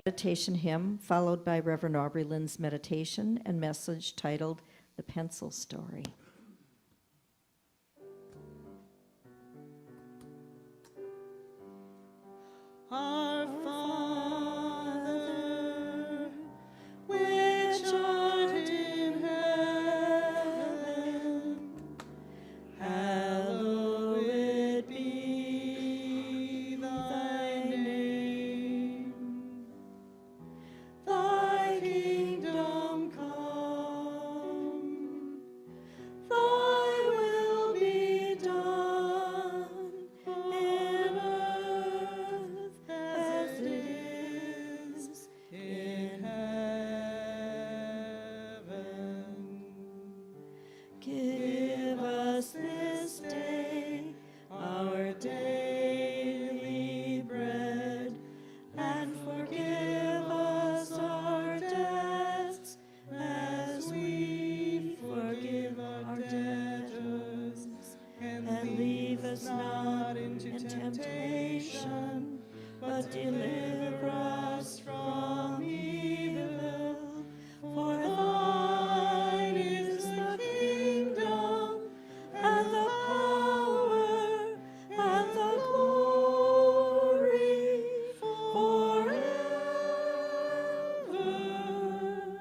meditation hymn, followed by Reverend Aubrey Lynn's meditation and message titled The Pencil Story. Our Father, which art in heaven, hallowed be thy name. Thy kingdom come, thy will be done in earth as it is in heaven. Give us this day our daily bread, and forgive us our debts as we forgive our debtors. And lead us not into temptation, but deliver us from evil. For thine is the kingdom, and the power, and the glory, forever. Amen.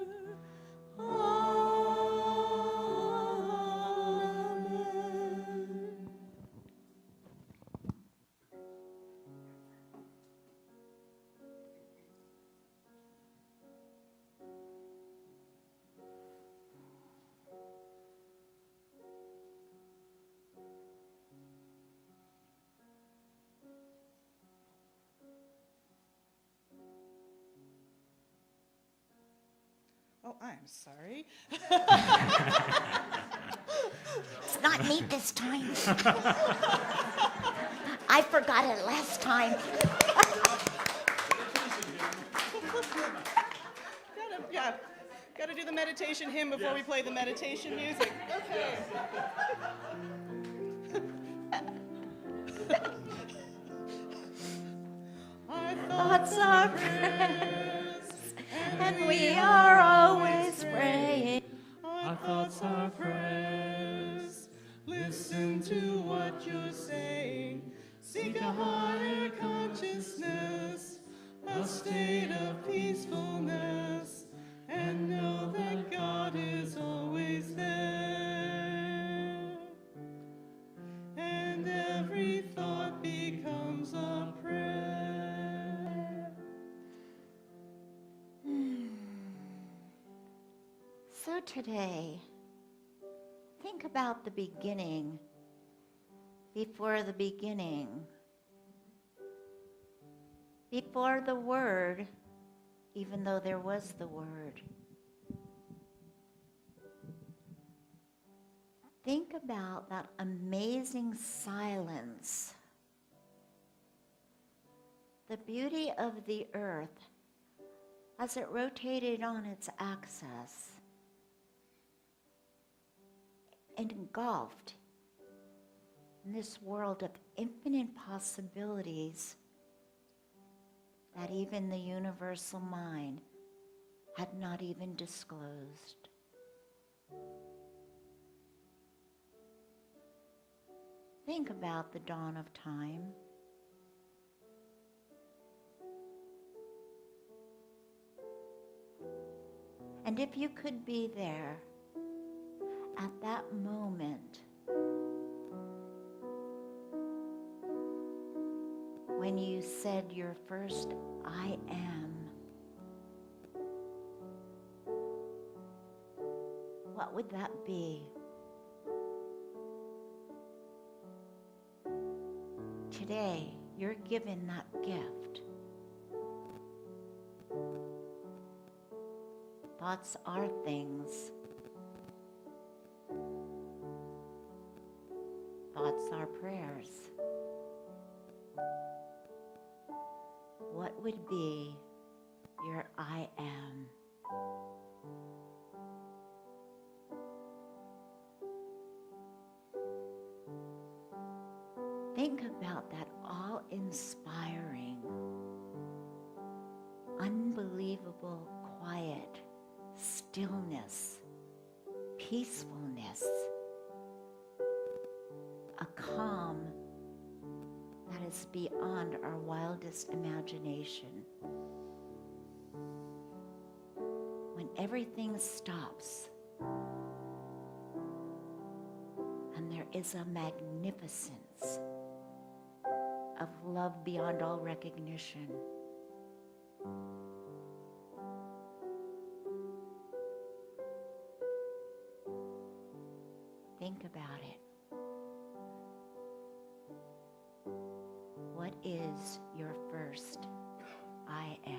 Oh, I'm sorry. It's not me this time. I forgot it last time. Gotta do the meditation hymn before we play the meditation music. Okay. Our Thoughts are prayers, and we are always praying. Our thoughts are prayers. Listen to what you're saying. Seek a higher consciousness, a state of peacefulness, and know that God is always there. And every thought becomes a prayer. So today, think about the beginning before the beginning, before the Word, even though there was the Word. Think about that amazing silence, the beauty of the earth as it rotated on its axis and engulfed in this world of infinite possibilities that even the universal mind had not even disclosed. Think about the dawn of time. And if you could be there at that moment when you said your first I am, what would that be? Today, you're given that gift. Thoughts are things. Thoughts are prayers. What would be your I am? Think about that all-inspiring, unbelievable unbelievable quiet, stillness, peacefulness, a calm that is beyond our wildest imagination. When everything stops and there is a magnificence of love beyond all recognition. Think about it. What is your first I am?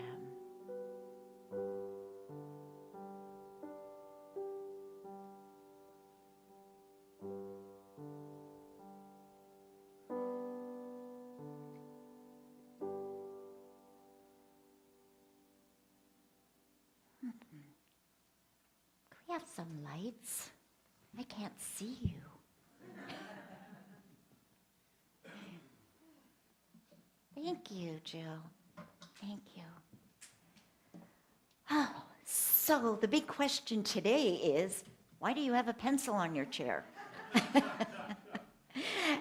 Could we have some lights? I can't see you. Thank you, Jill. Thank you. Oh, so the big question today is, why do you have a pencil on your chair?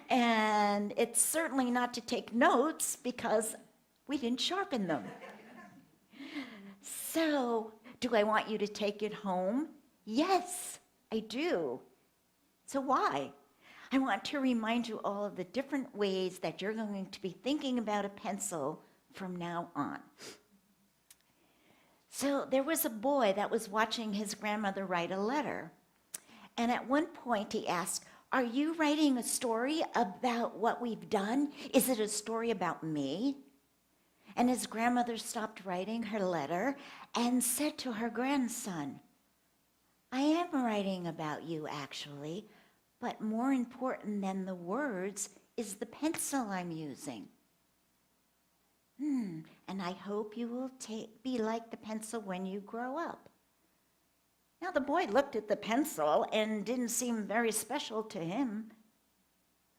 And it's certainly not to take notes because we didn't sharpen them. So, do I want you to take it home? Yes, I do. So why? I want to remind you all of the different ways that you're going to be thinking about a pencil from now on. So there was a boy that was watching his grandmother write a letter. And at one point he asked, "Are you writing a story about what we've done? Is it a story about me?" And his grandmother stopped writing her letter and said to her grandson, "I am writing about you, actually, but more important than the words is the pencil I'm using. And I hope you will be like the pencil when you grow up." Now the boy looked at the pencil and didn't seem very special to him.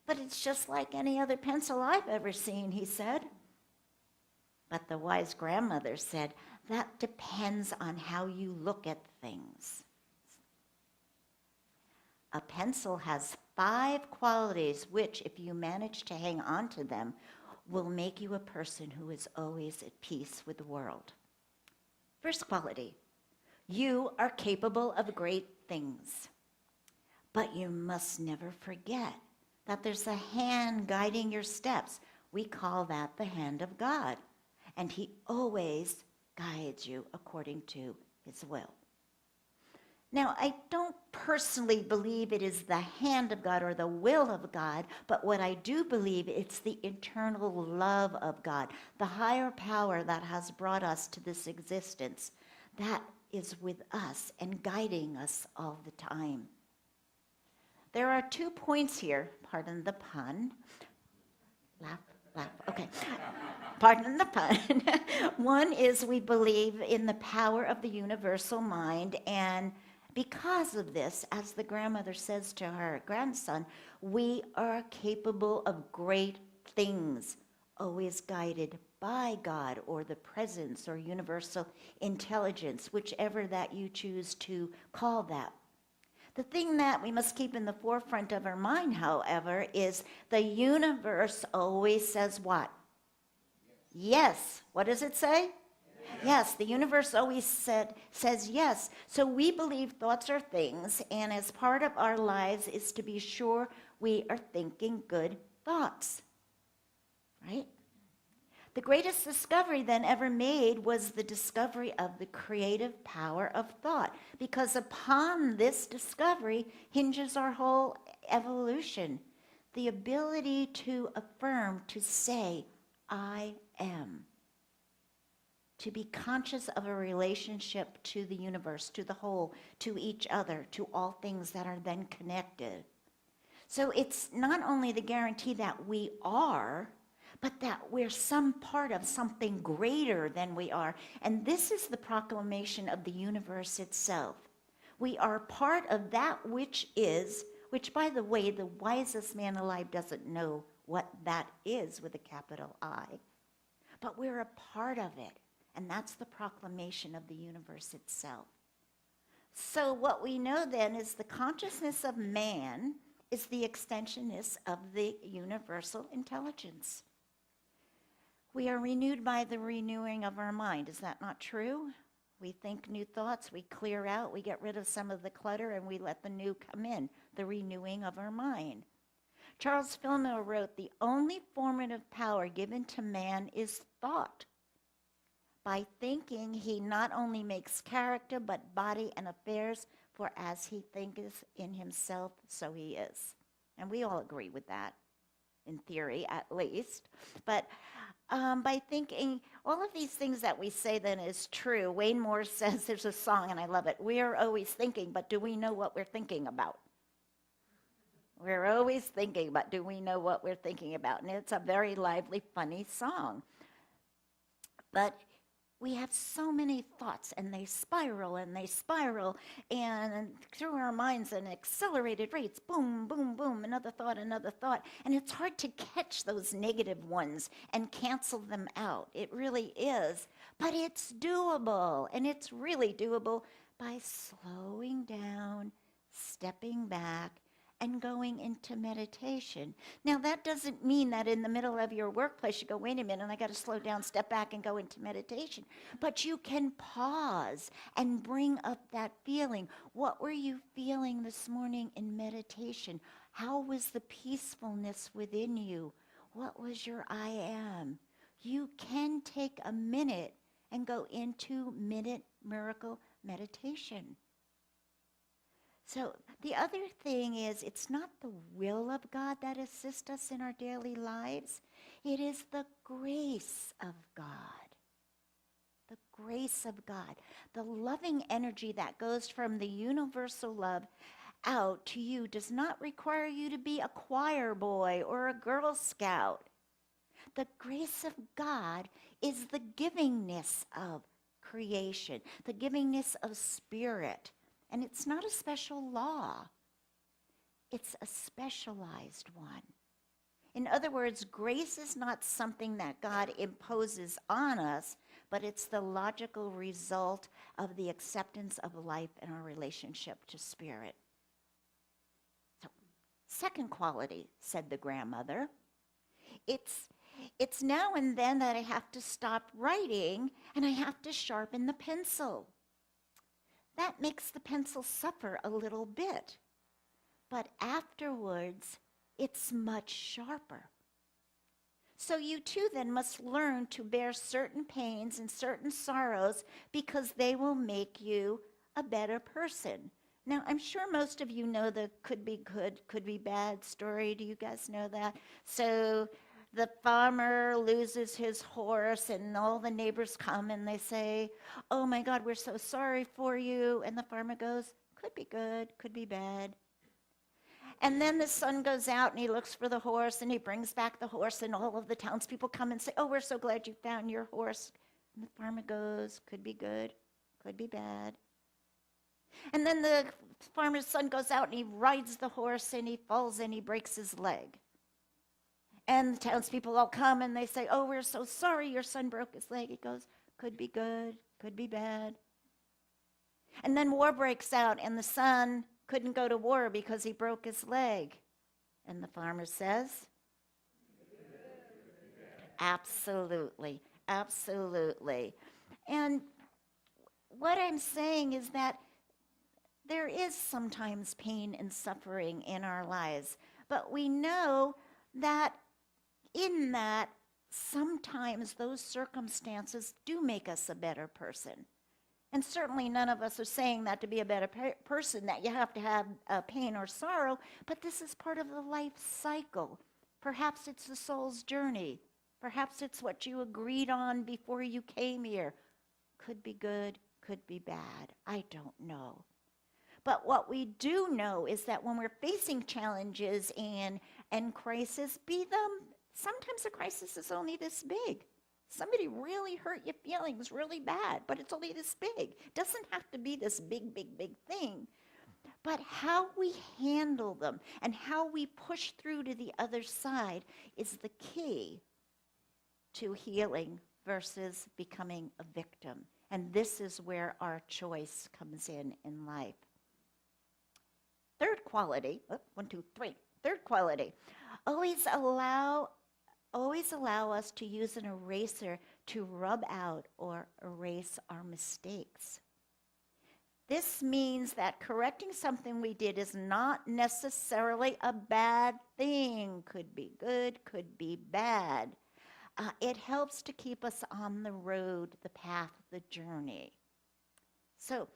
"But it's just like any other pencil I've ever seen," he said. But the wise grandmother said, "That depends on how you look at things." A pencil has 5 qualities which, if you manage to hang on to them, will make you a person who is always at peace with the world. First quality, you are capable of great things. But you must never forget that there's a hand guiding your steps. We call that the hand of God. And he always guides you according to his will. Now, I don't personally believe it is the hand of God or the will of God, but what I do believe, it's the eternal love of God, the higher power that has brought us to this existence, that is with us and guiding us all the time. There are 2 points here, pardon the pun. Laugh, okay. Pardon the pun. One is we believe in the power of the universal mind, and because of this, as the grandmother says to her grandson, we are capable of great things, always guided by God or the presence or universal intelligence, whichever that you choose to call that. The thing that we must keep in the forefront of our mind, however, is the universe always says what? Yes. What does it say? Yes, the universe always says yes. So we believe thoughts are things, and as part of our lives is to be sure we are thinking good thoughts, right? The greatest discovery then ever made was the discovery of the creative power of thought, because upon this discovery hinges our whole evolution. The ability to affirm, to say, I am. To be conscious of a relationship to the universe, to the whole, to each other, to all things that are then connected. So it's not only the guarantee that we are, but that we're some part of something greater than we are. And this is the proclamation of the universe itself. We are part of that which is, which, by the way, the wisest man alive doesn't know what that is with a capital I. But we're a part of it. And that's the proclamation of the universe itself. So what we know then is the consciousness of man is the extensionness of the universal intelligence. We are renewed by the renewing of our mind. Is that not true? We think new thoughts, we clear out, we get rid of some of the clutter, and we let the new come in, the renewing of our mind. Charles Fillmore wrote, "The only formative power given to man is thought. By thinking, he not only makes character, but body and affairs, for as he thinketh in himself, so he is." And we all agree with that, in theory at least. But by thinking, all of these things that we say then is true. Wayne Moore says, there's a song, and I love it, "We are always thinking, but do we know what we're thinking about?" We're always thinking, but do we know what we're thinking about? And it's a very lively, funny song. But we have so many thoughts, and they spiral, and through our minds in accelerated rates, boom, boom, boom, another thought, and it's hard to catch those negative ones and cancel them out. It really is, but it's doable, and it's really doable by slowing down, stepping back, and going into meditation. Now, that doesn't mean that in the middle of your workplace you go, wait a minute, I got to slow down, step back, and go into meditation. But you can pause and bring up that feeling. What were you feeling this morning in meditation? How was the peacefulness within you? What was your I am? You can take a minute and go into minute miracle meditation. So the other thing is, it's not the will of God that assists us in our daily lives. It is the grace of God. The grace of God. The loving energy that goes from the universal love out to you does not require you to be a choir boy or a Girl Scout. The grace of God is the givingness of creation, the givingness of spirit. And it's not a special law. It's a specialized one. In other words, grace is not something that God imposes on us, but it's the logical result of the acceptance of life and our relationship to spirit. So, second quality, said the grandmother, it's now and then that I have to stop writing and I have to sharpen the pencil. That makes the pencil suffer a little bit, but afterwards, it's much sharper. So you too then must learn to bear certain pains and certain sorrows because they will make you a better person. Now, I'm sure most of you know the could be good, could be bad story. Do you guys know that? So the farmer loses his horse and all the neighbors come and they say, "Oh my God, we're so sorry for you." And the farmer goes, "Could be good, could be bad." And then the son goes out and he looks for the horse and he brings back the horse and all of the townspeople come and say, "Oh, we're so glad you found your horse." And the farmer goes, "Could be good, could be bad." And then the farmer's son goes out and he rides the horse and he falls and he breaks his leg. And the townspeople all come and they say, "Oh, we're so sorry your son broke his leg." He goes, "Could be good, could be bad." And then war breaks out and the son couldn't go to war because he broke his leg. And the farmer says, absolutely, absolutely. And what I'm saying is that there is sometimes pain and suffering in our lives, but we know that in that, sometimes those circumstances do make us a better person. And certainly none of us are saying that to be a better person, that you have to have pain or sorrow, but this is part of the life cycle. Perhaps it's the soul's journey. Perhaps it's what you agreed on before you came here. Could be good, could be bad. I don't know. But what we do know is that when we're facing challenges and crisis, be them, sometimes a crisis is only this big. Somebody really hurt your feelings really bad, but it's only this big. It doesn't have to be this big, big, big thing. But how we handle them and how we push through to the other side is the key to healing versus becoming a victim. And this is where our choice comes in life. Third quality, one, two, three. Third quality, always allow us to use an eraser to rub out or erase our mistakes. This means that correcting something we did is not necessarily a bad thing. Could be good, could be bad. It helps to keep us on the road, the path, the journey. So,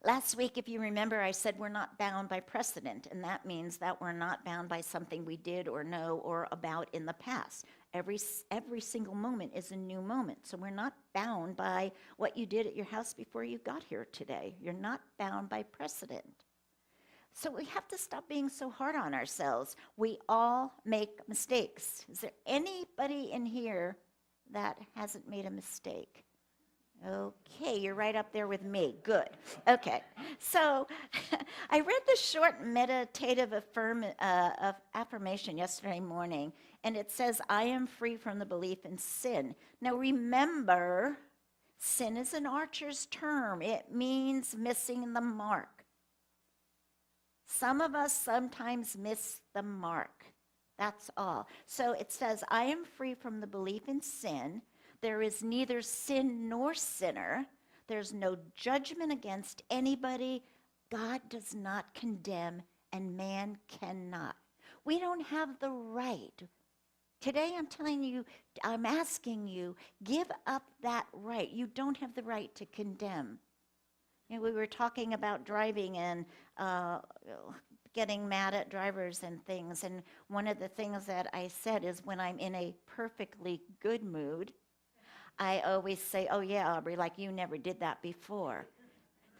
last week, if you remember, I said we're not bound by precedent, and that means that we're not bound by something we did or know or about in the past. Every single moment is a new moment, so we're not bound by what you did at your house before you got here today. You're not bound by precedent. So we have to stop being so hard on ourselves. We all make mistakes. Is there anybody in here that hasn't made a mistake? Okay, you're right up there with me. Good. Okay, so I read the short meditative affirmation yesterday morning, and it says, I am free from the belief in sin. Now remember, sin is an archer's term. It means missing the mark. Some of us sometimes miss the mark. That's all. So it says, I am free from the belief in sin. There is neither sin nor sinner. There's no judgment against anybody. God does not condemn, and man cannot. We don't have the right. Today I'm telling you, I'm asking you, give up that right. You don't have the right to condemn. You know, we were talking about driving and getting mad at drivers and things, and one of the things that I said is when I'm in a perfectly good mood, I always say, oh yeah, Aubrey, like you never did that before.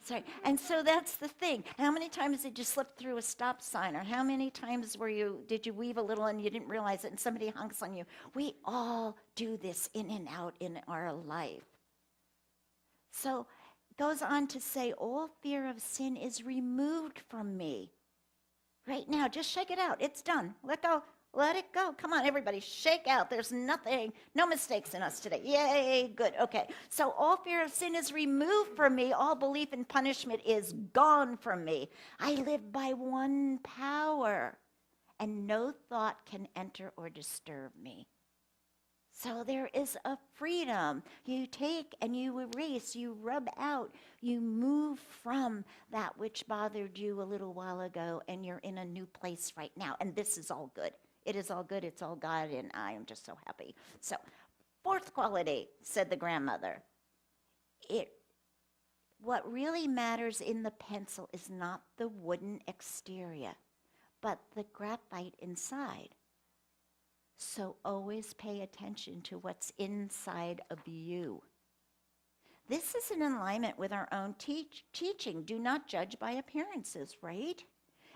Sorry. And so that's the thing. How many times did you slip through a stop sign? Or how many times did you weave a little and you didn't realize it and somebody honks on you? We all do this in and out in our life. So it goes on to say, all fear of sin is removed from me. Right now, just shake it out. It's done. Let go. Let it go. Come on, everybody, shake out. There's nothing, no mistakes in us today. Yay, good. Okay, so all fear of sin is removed from me. All belief in punishment is gone from me. I live by one power, and no thought can enter or disturb me. So there is a freedom. You take and you erase, you rub out, you move from that which bothered you a little while ago, and you're in a new place right now. And this is all good. It is all good, it's all God, and I am just so happy. So, fourth quality, said the grandmother. What really matters in the pencil is not the wooden exterior, but the graphite inside. So always pay attention to what's inside of you. This is in alignment with our own teaching. Do not judge by appearances, right?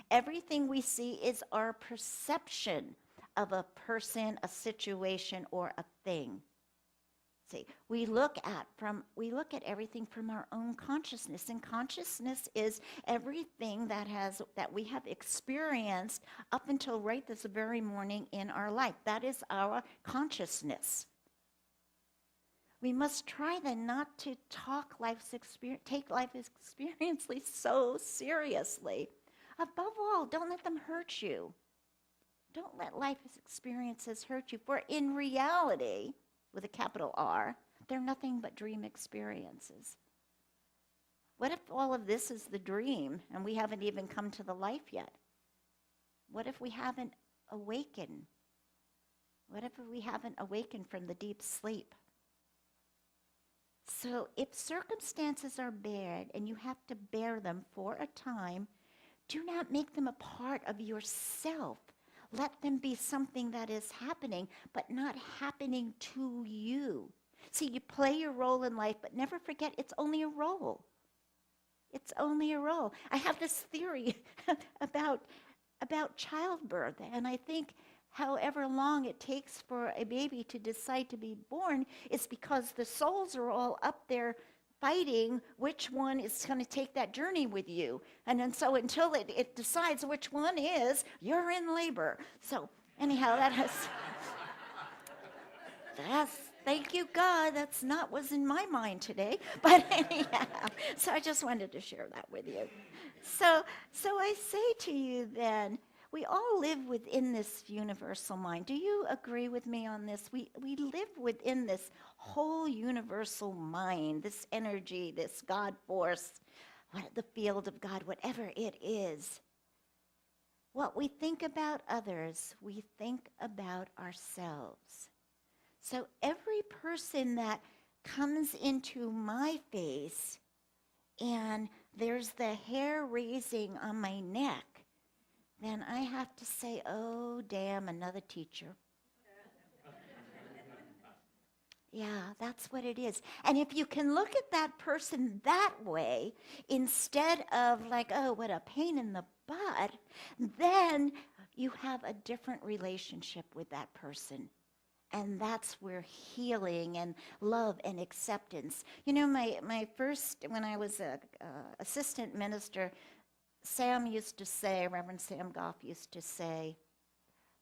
Everything we see is our perception of a person, a situation, or a thing. See, we look at everything from our own consciousness, and consciousness is everything that we have experienced up until right this very morning in our life. That is our consciousness. We must try then not to take life's experiences so seriously. Above all, don't let them hurt you. Don't let life's experiences hurt you, for in reality, with a capital R, they're nothing but dream experiences. What if all of this is the dream and we haven't even come to the life yet? What if we haven't awakened? What if we haven't awakened from the deep sleep? So if circumstances are bad and you have to bear them for a time, do not make them a part of yourself. Let them be something that is happening, but not happening to you. See, you play your role in life, but never forget it's only a role. It's only a role. I have this theory about childbirth, and I think however long it takes for a baby to decide to be born is because the souls are all up there fighting which one is going to take that journey with you. And then so until it decides which one is, you're in labor. So anyhow, Thank you, God. That's not what's in my mind today. But anyhow, so I just wanted to share that with you. So I say to you then, we all live within this universal mind. Do you agree with me on this? We live within this whole universal mind, this energy, this God force, the field of God, whatever it is. What we think about others, we think about ourselves. So every person that comes into my face and there's the hair raising on my neck, then I have to say, oh, damn, another teacher. Yeah, that's what it is. And if you can look at that person that way, instead of like, oh, what a pain in the butt, then you have a different relationship with that person. And that's where healing and love and acceptance. You know, my first, when I was a assistant minister, Sam used to say, Reverend Sam Goff used to say,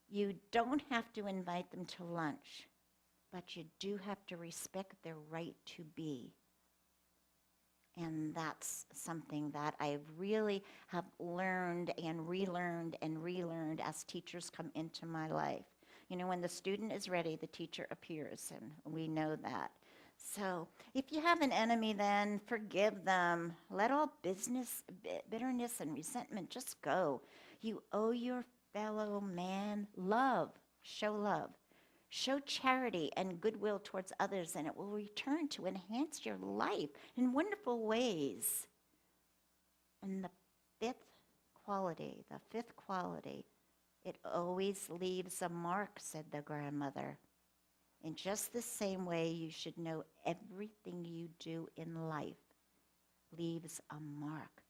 you don't have to invite them to lunch, but you do have to respect their right to be. And that's something that I really have learned and relearned as teachers come into my life. You know, when the student is ready, the teacher appears, and we know that. So if you have an enemy, then forgive them. Let all bitterness and resentment just go. You owe your fellow man love. Show love. Show charity and goodwill towards others, and it will return to enhance your life in wonderful ways. And the fifth quality, it always leaves a mark, said the grandmother. In just the same way, you should know everything you do in life leaves a mark.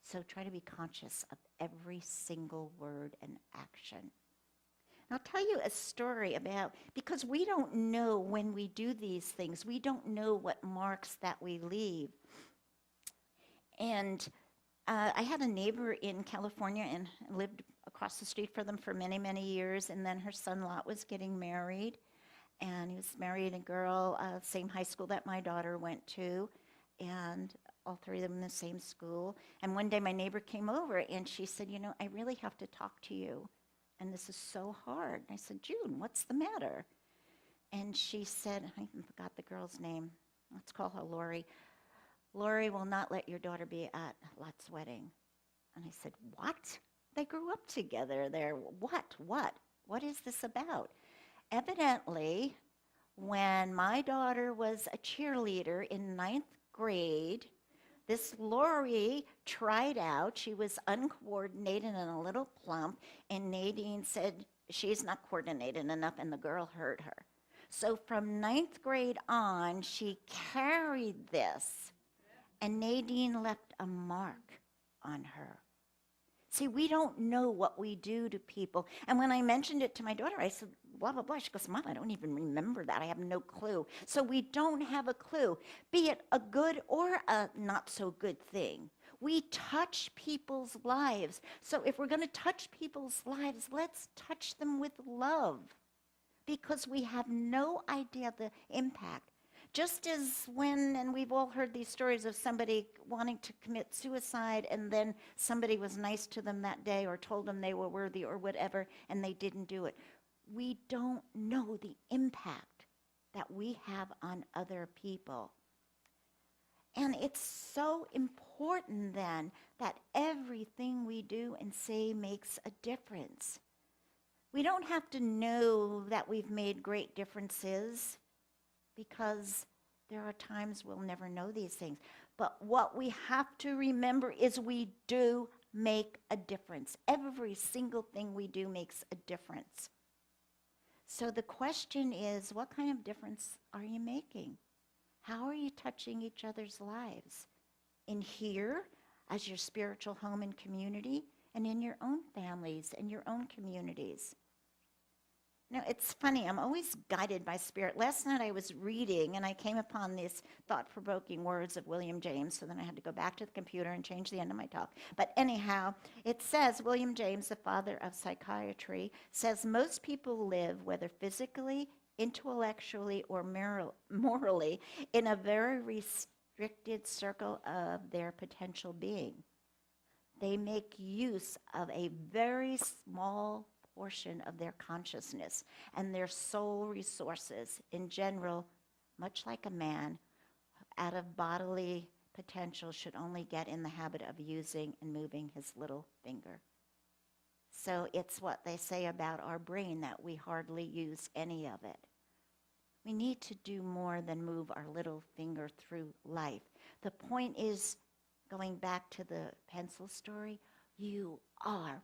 So try to be conscious of every single word and action. And I'll tell you a story about, because we don't know when we do these things, we don't know what marks that we leave. And I had a neighbor in California and lived across the street from them for many, many years, and then her son Lot was getting married. And he was married a girl, same high school that my daughter went to, and all three of them in the same school. And one day my neighbor came over and she said, you know, I really have to talk to you. And this is so hard. And I said, June, what's the matter? And she said, I forgot the girl's name. Let's call her Lori. Lori will not let your daughter be at Lot's wedding. And I said, what? They grew up together there. What? What is this about? Evidently, when my daughter was a cheerleader in 9th grade, this Lori tried out. She was uncoordinated and a little plump, and Nadine said she's not coordinated enough, and the girl heard her. So from 9th grade on, she carried this, and Nadine left a mark on her. See, we don't know what we do to people. And when I mentioned it to my daughter, I said, blah, blah, blah. She goes, Mom, I don't even remember that. I have no clue. So we don't have a clue, be it a good or a not so good thing. We touch people's lives. So if we're going to touch people's lives, let's touch them with love, because we have no idea the impact. Just as when, and we've all heard these stories of somebody wanting to commit suicide, and then somebody was nice to them that day or told them they were worthy or whatever, and they didn't do it. We don't know the impact that we have on other people. And it's so important then that everything we do and say makes a difference. We don't have to know that we've made great differences, because there are times we'll never know these things. But what we have to remember is we do make a difference. Every single thing we do makes a difference. So the question is, what kind of difference are you making? How are you touching each other's lives? In here, as your spiritual home and community, and in your own families and your own communities. Now, it's funny, I'm always guided by Spirit. Last night I was reading, and I came upon these thought-provoking words of William James, so then I had to go back to the computer and change the end of my talk. But anyhow, it says, William James, the father of psychiatry, says most people live, whether physically, intellectually or morally in a very restricted circle of their potential being. They make use of a very small portion of their consciousness and their soul resources in general, much like a man, out of bodily potential should only get in the habit of using and moving his little finger. So it's what they say about our brain, that we hardly use any of it. We need to do more than move our little finger through life. The point is, going back to the pencil story, you are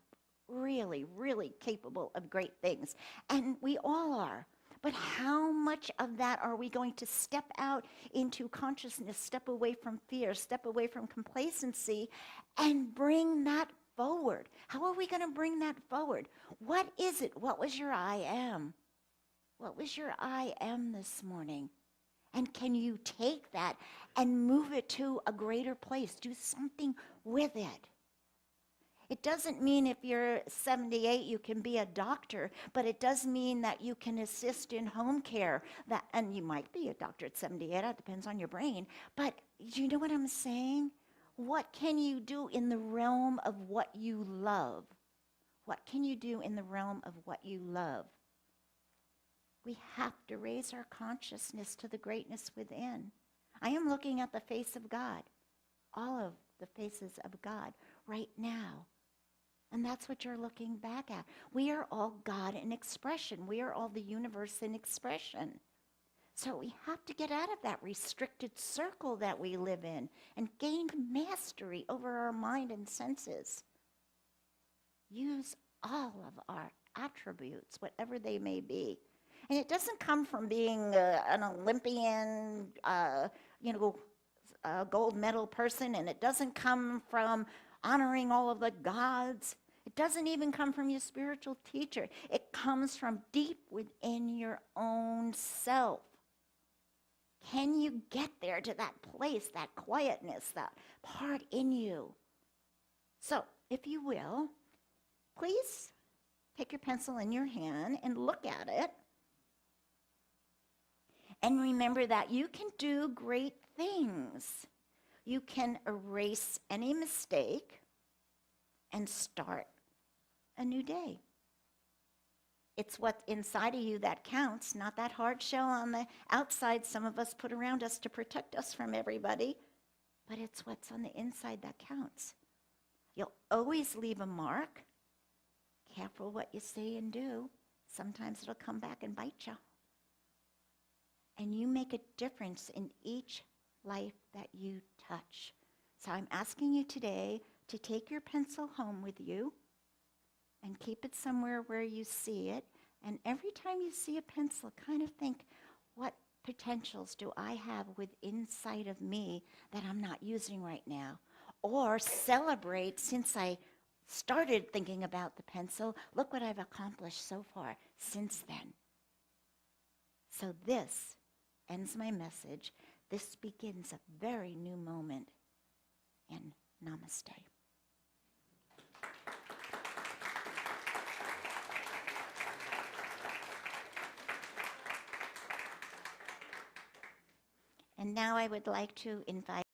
really, really capable of great things. And we all are. But how much of that are we going to step out into consciousness, step away from fear, step away from complacency, and bring that forward? How are we going to bring that forward? What is it? What was your I am? What was your I am this morning? And can you take that and move it to a greater place? Do something with it. It doesn't mean if you're 78 you can be a doctor, but it does mean that you can assist in home care. And you might be a doctor at 78, it depends on your brain. But do you know what I'm saying? What can you do in the realm of what you love? What can you do in the realm of what you love? We have to raise our consciousness to the greatness within. I am looking at the face of God, all of the faces of God right now. And that's what you're looking back at. We are all God in expression. We are all the universe in expression. So we have to get out of that restricted circle that we live in and gain mastery over our mind and senses. Use all of our attributes, whatever they may be. And it doesn't come from being an Olympian, gold medal person, and it doesn't come from honoring all of the gods. It doesn't even come from your spiritual teacher. It comes from deep within your own self. Can you get there to that place, that quietness, that part in you? So, if you will, please take your pencil in your hand and look at it. And remember that you can do great things. You can erase any mistake and start a new day. It's what's inside of you that counts, not that hard shell on the outside some of us put around us to protect us from everybody, but it's what's on the inside that counts. You'll always leave a mark. Careful what you say and do. Sometimes it'll come back and bite you. And you make a difference in each life that you touch. So I'm asking you today to take your pencil home with you and keep it somewhere where you see it. And every time you see a pencil, kind of think, what potentials do I have inside of me that I'm not using right now? Or celebrate, since I started thinking about the pencil, look what I've accomplished so far since then. So this ends my message. This begins a very new moment. And namaste. And now I would like to invite